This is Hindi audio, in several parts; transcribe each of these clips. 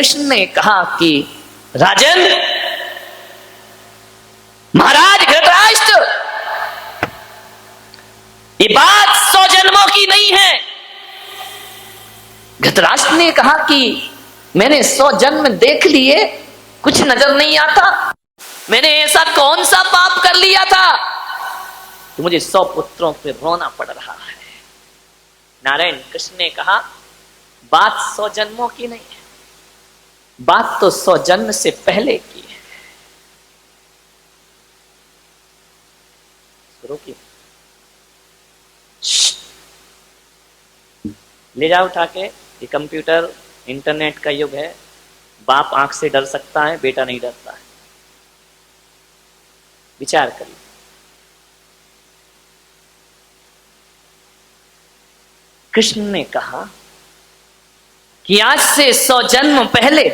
कृष्ण ने कहा कि राजन, महाराज धृतराष्ट्र, ये बात 100 जन्मों की नहीं है। धृतराष्ट्र ने कहा कि मैंने 100 जन्म देख लिए, कुछ नजर नहीं आता। मैंने ऐसा कौन सा पाप कर लिया था तो मुझे 100 पुत्रों पे रोना पड़ रहा है। नारायण कृष्ण ने कहा, बात 100 जन्मों की नहीं है, बात तो 100 जन्म से पहले की है। रोकिए, ले जाओ उठा के। ये कंप्यूटर इंटरनेट का युग है, बाप आंख से डर सकता है, बेटा नहीं डरता है। विचार करिए। कृष्ण ने कहा कि आज से 100 जन्म पहले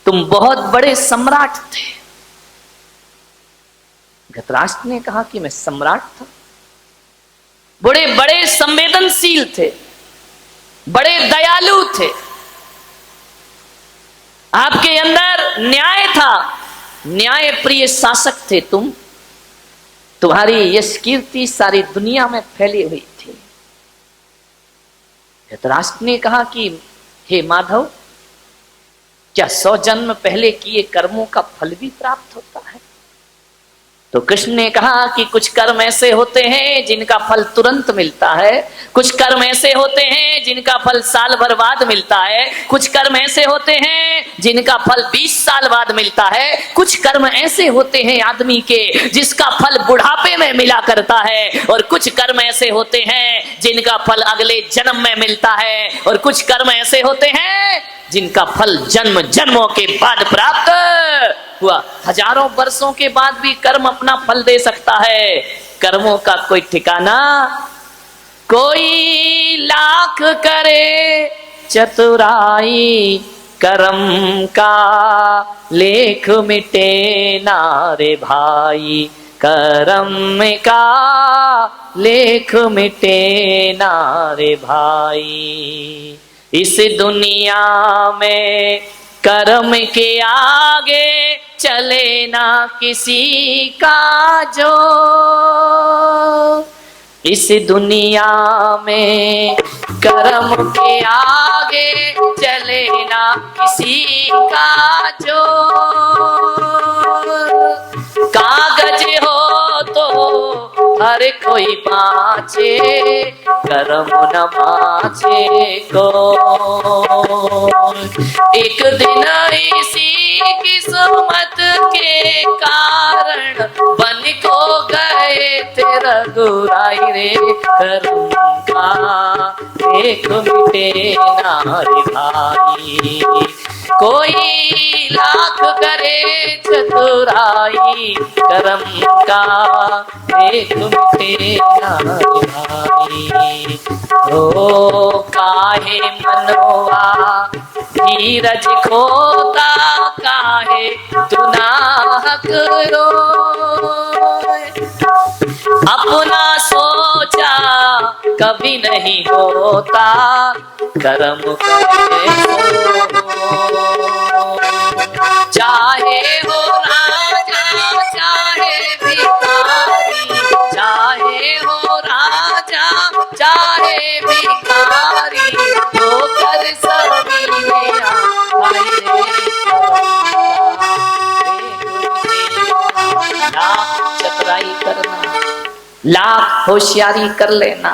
तुम बहुत बड़े सम्राट थे। धृतराष्ट्र ने कहा कि मैं सम्राट था? बड़े बड़े संवेदनशील थे, बड़े दयालु थे, आपके अंदर न्याय था, न्याय प्रिय शासक थे तुम। तुम्हारी यश कीर्ति सारी दुनिया में फैली हुई थी। धृतराष्ट्र ने कहा कि हे माधव, क्या 100 जन्म पहले किए कर्मों का फल भी प्राप्त होता है? तो कृष्ण ने कहा कि कुछ कर्म ऐसे होते हैं जिनका फल तुरंत मिलता है, कुछ कर्म ऐसे होते हैं जिनका फल साल भर बाद मिलता है, कुछ कर्म ऐसे होते हैं जिनका फल 20 साल बाद मिलता है, कुछ कर्म ऐसे होते हैं आदमी के जिसका फल बुढ़ापे में मिला करता है, और कुछ कर्म ऐसे होते हैं जिनका फल अगले जन्म में मिलता है, और कुछ कर्म ऐसे होते हैं जिनका फल जन्म जन्मों के बाद प्राप्त हुआ। हजारों वर्षों के बाद भी कर्म अपना फल दे सकता है। कर्मों का कोई ठिकाना, कोई लाख करे चतुराई, कर्म का लेख मिटे ना रे भाई, कर्म का लेख मिटे ना रे भाई। इस दुनिया में कर्म के आगे चले ना किसी का जो, इस दुनिया में कर्म के आगे चले ना किसी का जो, कागज हो तो हर कोई बाँचे, कर्म न बाँचे को। एक दिन इसी किस्मत के कारण बन को गए थे रघुराई रे, कर्म का एक मिटे ना रे भाई। कोई लाख करे चतुराई, कर्म का एक मिटे ना रे भाई। ओ काहे मनवा धीरज खोता, काहे तू नाहक रोए। अपना सोचा कभी नहीं होता, कर्म करे चाहे हो राजा चाहे भिखारी, चाहे हो राजा चाहे भिखारी, तो कर सभी मेरा चतुराई करना, लाख होशियारी कर लेना,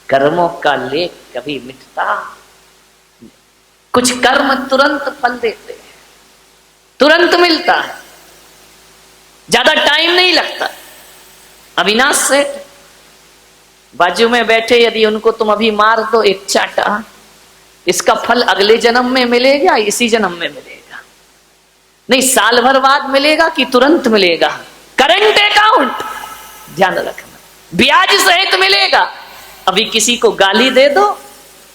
कर्मों का लेख कभी मिटता। कुछ कर्म तुरंत फल देते हैं, तुरंत मिलता है, ज्यादा टाइम नहीं लगता। अविनाश से बाजू में बैठे, यदि उनको तुम अभी मार दो एक चाटा, इसका फल अगले जन्म में मिलेगा, इसी जन्म में मिलेगा? नहीं, साल भर बाद मिलेगा कि तुरंत मिलेगा? करंट अकाउंट ध्यान रखना, ब्याज सहित मिलेगा। अभी किसी को गाली दे दो,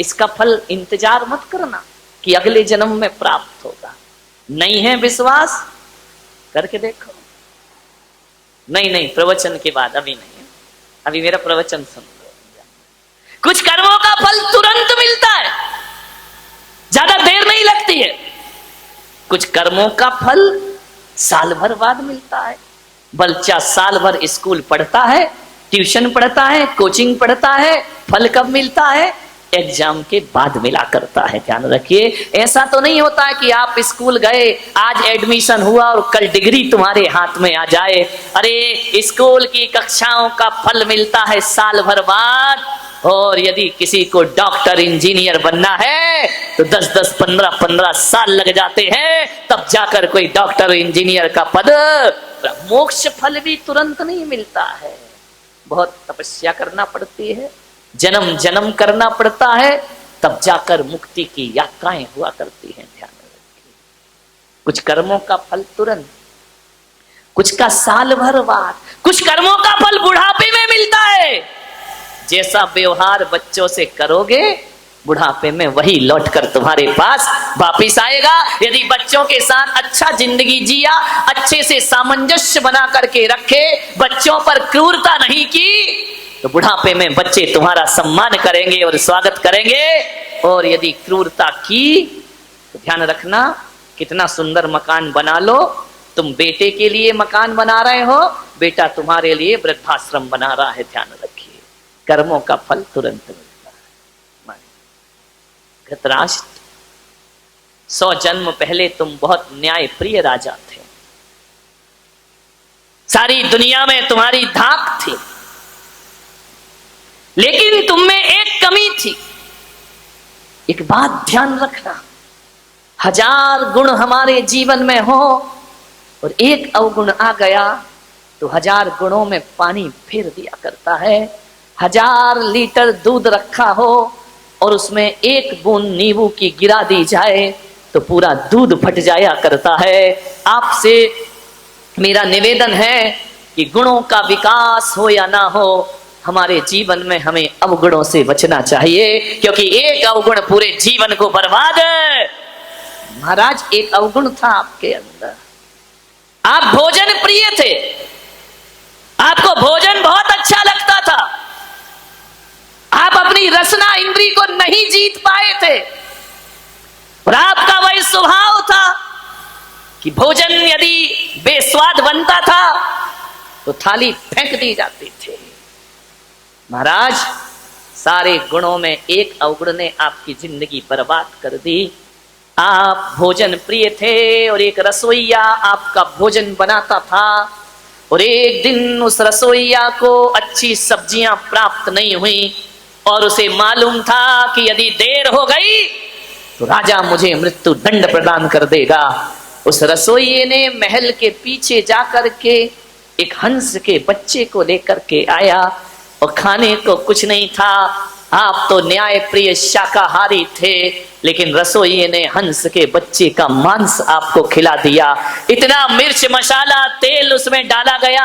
इसका फल इंतजार मत करना कि अगले जन्म में प्राप्त होगा। नहीं है विश्वास, करके देखो। नहीं, प्रवचन के बाद, अभी नहीं है, अभी मेरा प्रवचन सुन लो। कुछ कर्मों का फल तुरंत मिलता है, ज्यादा है। कुछ कर्मों का फल साल भर बाद मिलता है। बच्चा साल भर स्कूल पढ़ता है, ट्यूशन पढ़ता है, कोचिंग पढ़ता है, फल कब मिलता है? एग्जाम के बाद मिला करता है। ध्यान रखिए, ऐसा तो नहीं होता है कि आप स्कूल गए, आज एडमिशन हुआ और कल डिग्री तुम्हारे हाथ में आ जाए। अरे स्कूल की कक्षाओं का फल मिलता है साल भर बाद। और यदि किसी को डॉक्टर इंजीनियर बनना है तो 10-10, 15-15 साल लग जाते हैं, तब जाकर कोई डॉक्टर इंजीनियर का पद। मोक्ष फल भी तुरंत नहीं मिलता है, बहुत तपस्या करना पड़ती है, जन्म जन्म करना पड़ता है, तब जाकर मुक्ति की यात्राएं हुआ करती हैं। ध्यान रखिए, कुछ कर्मों का फल तुरंत, कुछ का साल भर बाद, कुछ कर्मों का फल बुढ़ापे में मिलता है। जैसा व्यवहार बच्चों से करोगे, बुढ़ापे में वही लौटकर तुम्हारे पास वापिस आएगा। यदि बच्चों के साथ अच्छा जिंदगी जिया, अच्छे से सामंजस्य बना करके रखे, बच्चों पर क्रूरता नहीं की, तो बुढ़ापे में बच्चे तुम्हारा सम्मान करेंगे और स्वागत करेंगे। और यदि क्रूरता की तो ध्यान रखना, कितना सुंदर मकान बना लो, तुम बेटे के लिए मकान बना रहे हो, बेटा तुम्हारे लिए वृद्धाश्रम बना रहा है। ध्यान रखिए, कर्मों का फल तुरंत मिलता है। धृतराष्ट्र, 100 जन्म पहले तुम बहुत न्यायप्रिय राजा थे, सारी दुनिया में तुम्हारी धाक थी, लेकिन तुम में एक कमी थी। एक बात ध्यान रखना, 1000 गुण हमारे जीवन में हो और एक अवगुण आ गया तो 1000 गुणों में पानी फेर दिया करता है। 1000 लीटर दूध रखा हो और उसमें एक बूंद नींबू की गिरा दी जाए तो पूरा दूध फट जाया करता है। आपसे मेरा निवेदन है कि गुणों का विकास हो या ना हो, हमारे जीवन में हमें अवगुणों से बचना चाहिए, क्योंकि एक अवगुण पूरे जीवन को बर्बाद है। महाराज, एक अवगुण था आपके अंदर, आप भोजन प्रिय थे, आपको भोजन बहुत अच्छा लगता था, आप अपनी रसना इंद्री को नहीं जीत पाए थे और आपका वही स्वभाव था कि भोजन यदि बेस्वाद बनता था तो थाली फेंक दी जाती थी। महाराज, सारे गुणों में एक अवगुण ने आपकी जिंदगी बर्बाद कर दी। आप भोजन प्रिय थे और एक रसोइया आपका भोजन बनाता था और एक दिन उस रसोइया को अच्छी सब्जियां प्राप्त नहीं हुई और उसे मालूम था कि यदि देर हो गई तो राजा मुझे मृत्यु दंड प्रदान कर देगा। उस रसोइये ने महल के पीछे जाकर के एक हंस के बच्चे को लेकर के आया और खाने को कुछ नहीं था। आप तो न्याय प्रिय शाकाहारी थे, लेकिन रसोइये ने हंस के बच्चे का मांस आपको खिला दिया। इतना मिर्च मसाला तेल उसमें डाला गया,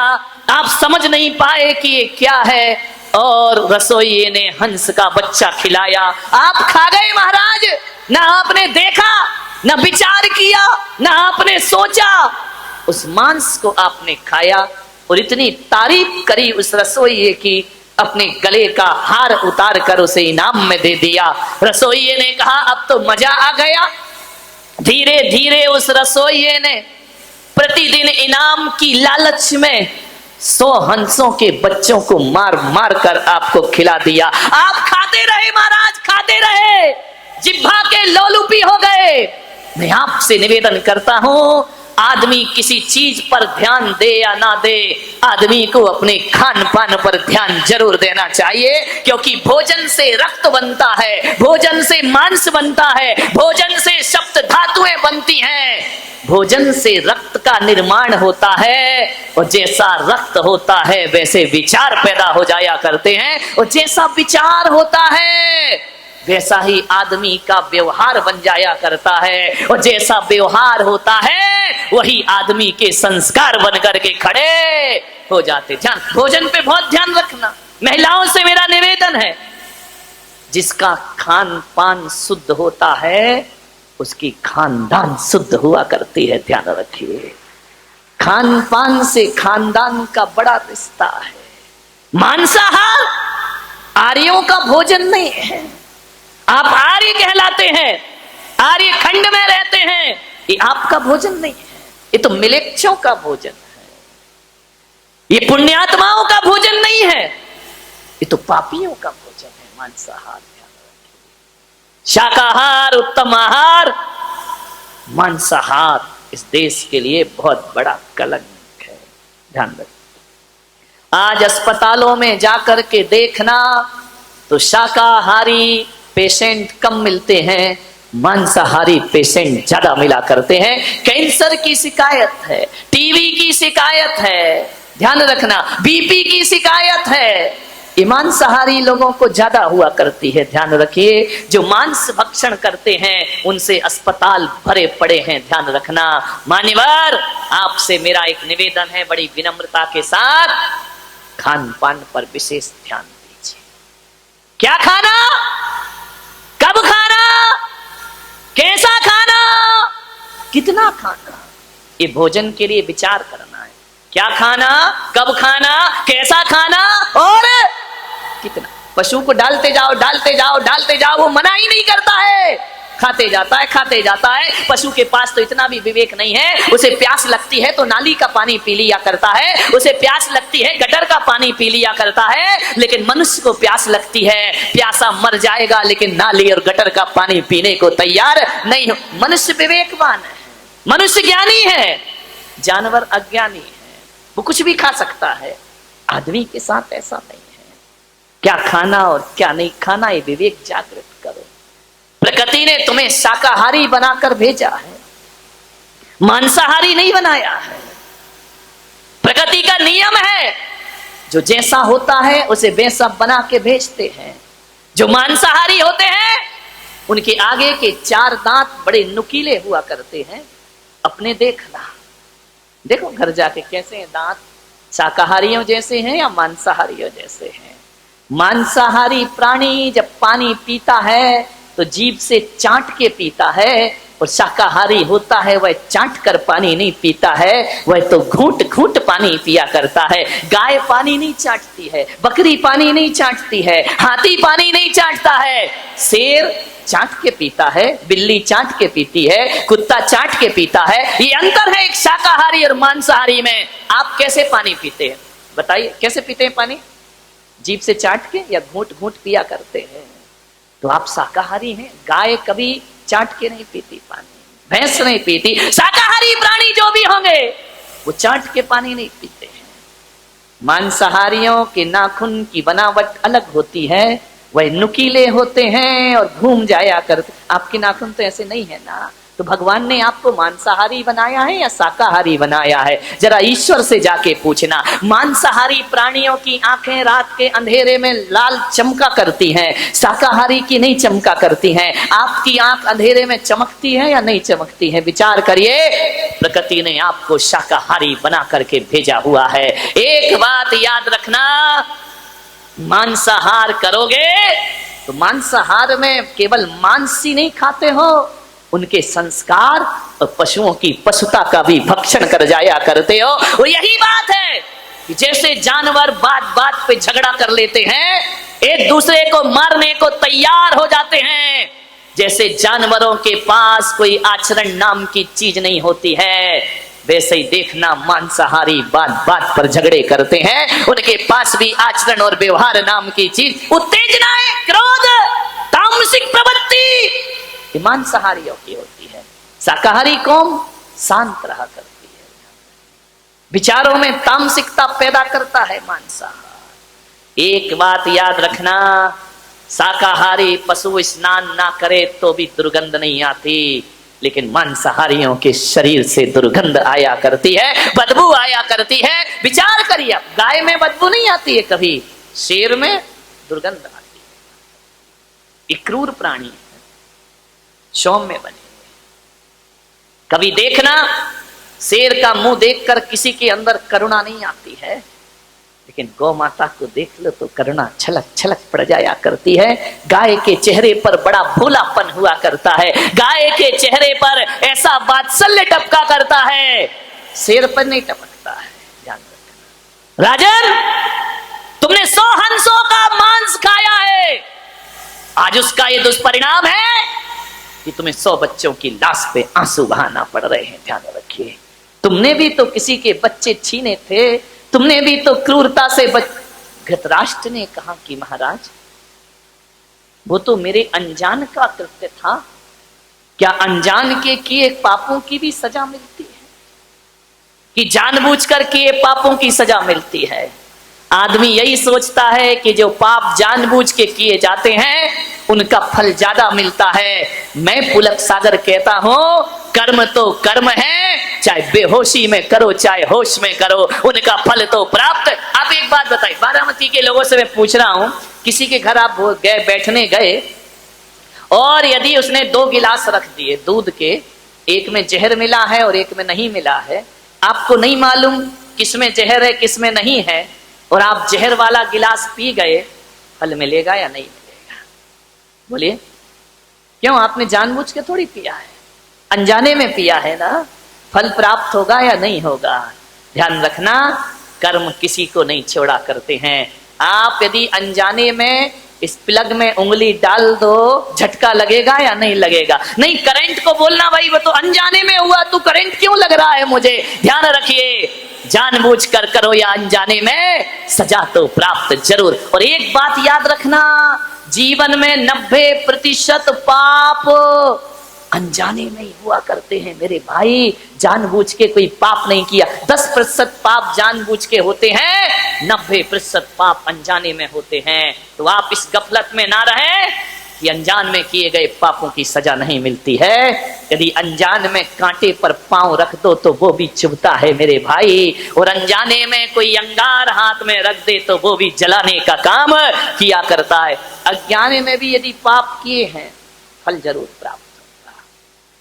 आप समझ नहीं पाए कि ये क्या है, और रसोइये ने हंस का बच्चा खिलाया, आप खा गए महाराज। ना आपने देखा, ना विचार किया, ना आपने सोचा, उस मांस को आपने खाया और इतनी तारीफ करी उस रसोइये की, अपने गले का हार उतार कर उसे इनाम में दे दिया। रसोइये ने कहा अब तो मजा आ गया। धीरे धीरे उस रसोइये ने प्रतिदिन इनाम की लालच में 100 हंसों के बच्चों को मार मार कर आपको खिला दिया। आप खाते रहे महाराज, खाते रहे, जिह्वा के लोलुपी हो गए। मैं आपसे निवेदन करता हूं, आदमी किसी चीज पर ध्यान दे या ना दे, आदमी को अपने खान पान पर ध्यान जरूर देना चाहिए, क्योंकि भोजन से रक्त बनता है, भोजन से मांस बनता है, भोजन से सप्त धातुएं बनती हैं, भोजन से रक्त का निर्माण होता है और जैसा रक्त होता है वैसे विचार पैदा हो जाया करते हैं और जैसा विचार होता है वैसा ही आदमी का व्यवहार बन जाया करता है और जैसा व्यवहार होता है वही आदमी के संस्कार बन करके खड़े हो जाते। ध्यान, भोजन पे बहुत ध्यान रखना। महिलाओं से मेरा निवेदन है, जिसका खान पान शुद्ध होता है उसकी खानदान शुद्ध हुआ करती है। ध्यान रखिए, खान पान से खानदान का बड़ा रिश्ता है। मांसाहार आर्यों का भोजन नहीं है। आप आर्य कहलाते हैं, आर्य खंड में रहते हैं, ये आपका भोजन नहीं है, ये तो मिलेच्छों का भोजन है, ये पुण्यात्माओं का भोजन नहीं है, ये तो पापियों का भोजन है मांसाहार। शाकाहार उत्तम आहार, मांसाहार इस देश के लिए बहुत बड़ा कलंक है। ध्यान रखिए। आज अस्पतालों में जाकर के देखना तो शाकाहारी पेशेंट कम मिलते हैं, मांसाहारी पेशेंट ज्यादा मिला करते हैं। कैंसर की शिकायत है, टीबी की शिकायत है, ध्यान रखना बीपी की शिकायत है, मांसाहारी लोगों को ज्यादा हुआ करती है। ध्यान रखिए, जो मांस भक्षण करते हैं उनसे अस्पताल भरे पड़े हैं। ध्यान रखना। मान्यवर, आपसे मेरा एक निवेदन है, बड़ी विनम्रता के साथ खान पान पर विशेष ध्यान दीजिए। क्या खाना, कब खाना, कैसा खाना, कितना खाना, ये भोजन के लिए विचार करना है। क्या खाना, कब खाना, कैसा खाना और कितना। पशु को डालते जाओ डालते जाओ डालते जाओ, वो मना ही नहीं करता है, खाते जाता है खाते जाता है। पशु के पास तो इतना भी विवेक नहीं है, उसे प्यास लगती है तो नाली का पानी पी लिया करता है, उसे प्यास लगती है गटर का पानी पी लिया करता है। लेकिन मनुष्य को प्यास लगती है, प्यासा मर जाएगा लेकिन नाली और गटर का पानी पीने को तैयार नहीं हो। मनुष्य विवेकवान है, मनुष्य ज्ञानी है, जानवर अज्ञानी है, वो कुछ भी खा सकता है। आदमी के साथ ऐसा नहीं है। क्या खाना और क्या नहीं खाना, ये विवेक जागृत करो। प्रकृति ने तुम्हें शाकाहारी बनाकर भेजा है, मांसाहारी नहीं बनाया है। प्रकृति का नियम है, जो जैसा होता है उसे वैसा बना के भेजते हैं। जो मांसाहारी होते हैं उनके आगे के 4 दांत बड़े नुकीले हुआ करते हैं। अपने देखना, देखो घर जाके कैसे हैं दांत, शाकाहारियों जैसे हैं या मांसाहारियों जैसे हैं। मांसाहारी प्राणी जब पानी पीता है तो जीभ से चाट के पीता है, और शाकाहारी होता है वह चाट कर पानी नहीं पीता है, वह तो घूंट घूंट पानी पिया करता है। गाय पानी नहीं चाटती है, बकरी पानी नहीं चाटती है, हाथी पानी नहीं चाटता है, शेर चाट के पीता है, बिल्ली चाट के पीती है, कुत्ता चाट के पीता है। ये अंतर है एक शाकाहारी और मांसाहारी में। आप कैसे पानी पीते हैं बताइए, कैसे पीते हैं पानी? जीभ से चाट के या घूंट घूंट पिया करते हैं? तो आप शाकाहारी हैं। गाय कभी चाट के नहीं पीती पानी, भैंस नहीं पीती। शाकाहारी प्राणी जो भी होंगे वो चाट के पानी नहीं पीते हैं। मांसाहारियों के नाखून की बनावट अलग होती है, वह नुकीले होते हैं और घूम जाया करते। आपके नाखून तो ऐसे नहीं है ना, तो भगवान ने आपको मांसाहारी बनाया है या शाकाहारी बनाया है? जरा ईश्वर से जाके पूछना। मांसाहारी प्राणियों की आंखें रात के अंधेरे में लाल चमका करती हैं, शाकाहारी की नहीं चमका करती हैं। आपकी आंख अंधेरे में चमकती है या नहीं चमकती है? विचार करिए। प्रकृति ने आपको शाकाहारी बना करके भेजा हुआ है। एक बात याद रखना, मांसाहार करोगे तो मांसाहार में केवल मांस ही नहीं खाते हो, उनके संस्कार और पशुओं की पशुता का भी भक्षण कर जाया करते हो। और यही बात है कि जैसे जानवर बात बात पे झगड़ा कर लेते हैं, एक दूसरे को मारने को तैयार हो जाते हैं, जैसे जानवरों के पास कोई आचरण नाम की चीज नहीं होती है, वैसे ही देखना मांसाहारी बात बात पर झगड़े करते हैं। उनके पास भी आचरण और व्यवहार नाम की चीज, उत्तेजनाएं, क्रोध, तामसिक प्रवृत्ति मांसाहारियों की होती है। शाकाहारी कौम शांत रहा करती है, विचारों में तामसिकता पैदा करता है मांसाहार। एक बात याद रखना, शाकाहारी पशु स्नान ना करे तो भी दुर्गंध नहीं आती, लेकिन मांसाहारियों के शरीर से दुर्गंध आया करती है, बदबू आया करती है। विचार करिए, गाय में बदबू नहीं आती है कभी, शेर में दुर्गंध आती है। ये क्रूर प्राणी है, सौम्य बने। कभी देखना, शेर का मुंह देखकर किसी के अंदर करुणा नहीं आती है, लेकिन गौ माता को देख लो तो करुणा छलक छलक पड़ जाया करती है। गाय के चेहरे पर बड़ा भोलापन हुआ करता है, गाय के चेहरे पर ऐसा वात्सल्य टपका करता है, शेर पर नहीं टपकता है। ध्यान रखना। राजन, तुमने 100 हंसों का मांस खाया है, आज उसका ये दुष्परिणाम है कि तुम्हें 100 बच्चों की लाश पे आंसू बहाना पड़ रहे हैं। ध्यान रखिए, तुमने भी तो किसी के बच्चे छीने थे, तुमने भी तो क्रूरता से धृतराष्ट्र ने कहा कि महाराज वो तो मेरे अनजान का कृत्य था, क्या अनजान के किए पापों की भी सजा मिलती है कि जानबूझकर किए पापों की सजा मिलती है? आदमी यही सोचता है कि जो पाप जानबूझ के किए जाते हैं उनका फल ज्यादा मिलता है। मैं पुलक सागर कहता हूं, कर्म तो कर्म है, चाहे बेहोशी में करो चाहे होश में करो, उनका फल तो प्राप्त। आप एक बात बताइए, बारामती के लोगों से मैं पूछ रहा हूं, किसी के घर आप गए, बैठने गए और यदि उसने 2 गिलास रख दिए दूध के, एक में जहर मिला है और एक में नहीं मिला है, आपको नहीं मालूम किसमें जहर है किसमें नहीं है, और आप जहर वाला गिलास पी गए, फल मिलेगा या नहीं मिलेगा? बोलिए, क्यों? आपने जानबूझ के थोड़ी पिया है, अनजाने में पिया है ना, फल प्राप्त होगा या नहीं होगा? ध्यान रखना, कर्म किसी को नहीं छोड़ा करते हैं। आप यदि अनजाने में इस प्लग में उंगली डाल दो, झटका लगेगा या नहीं लगेगा? नहीं, करंट को बोलना भाई वो तो अनजाने में हुआ, तू करंट क्यों लग रहा है मुझे? ध्यान रखिए, जानबूझ कर करो या अनजाने में, सजा तो प्राप्त जरूर। और एक बात याद रखना, जीवन में 90% पाप अनजाने में ही हुआ करते हैं मेरे भाई, जानबूझ के कोई पाप नहीं किया। 10% पाप जानबूझ के होते हैं, 90% पाप अनजाने में होते हैं। तो आप इस गफलत में ना रहें कि अनजान में किए गए पापों की सजा नहीं मिलती है। यदि अनजान में कांटे पर पांव रख दो तो वो भी चुभता है मेरे भाई, और अनजाने में कोई अंगार हाथ में रख दे तो वो भी जलाने का काम किया करता है। अज्ञान में भी यदि पाप किए हैं, फल जरूर प्राप्त।